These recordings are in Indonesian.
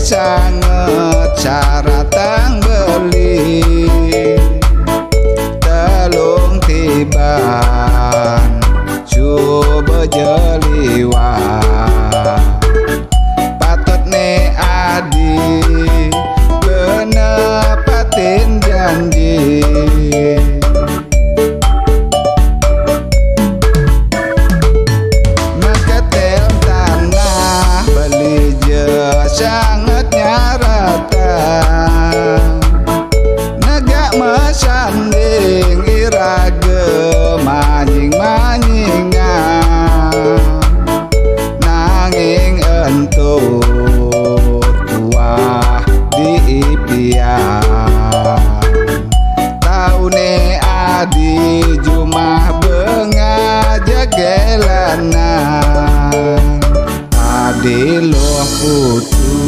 sangat saratang beli telung tiban coba jeliwa patut ne adi benepatin janji meketel tanah beli sangat nyarata negak mesanding irage manjing-manjingan nanging entut tuah diipian taune adi jumah benga jagelanan adiloh putu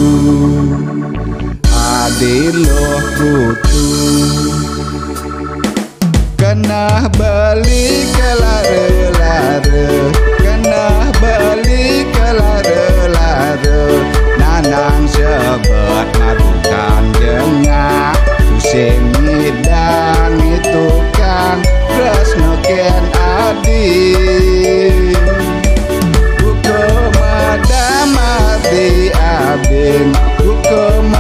adiloh putu kena beli kelare-lare kena beli kelare-lare nanang sebet madukan jengah pusing ngidang itu kan tresno ken adi di abing hukum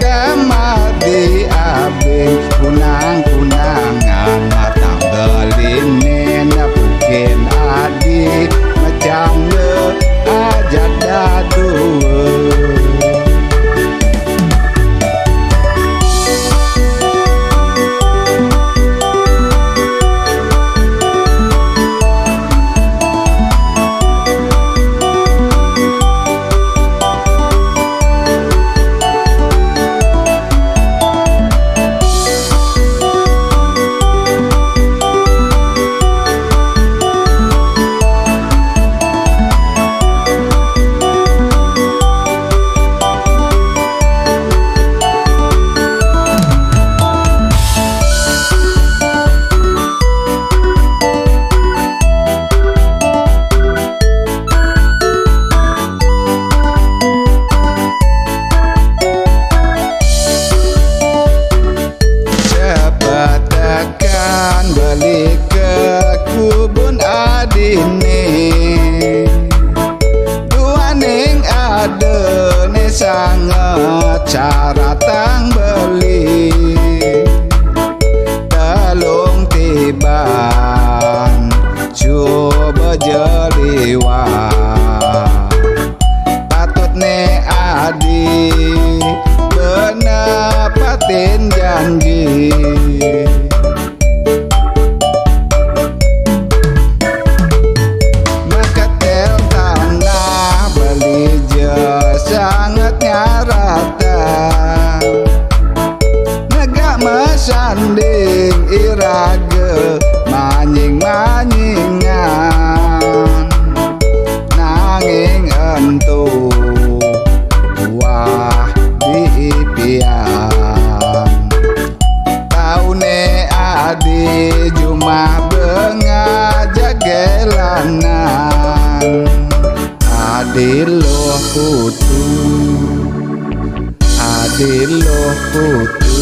damadi abing kunang-kunangan matang belinen mungkin adi macam le ajak dadu balik ke kubun adine duaning ada ne sangat caratang beli telung tiban coba jeliwa patut ne adi benepatin janji sangat nyarata negak mesanding irage manjing-manjingan nanging entu wah diipian taune adi jumah benga jagelanan adiloh putu adiloh putu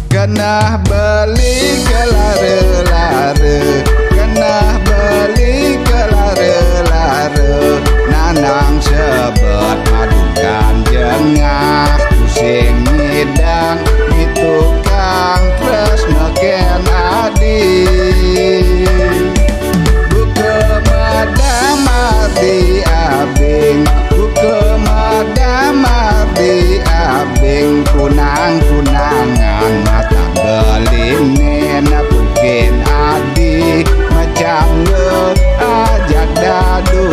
kena beli kelare-lare kena beli kelare-lare nanang sebet madukan jengah pusing ngidang itu kang tresno ken adi damadi abing hukum damadi abing kunang-kunangan mata belinen mungkin adi macam le ajak dadu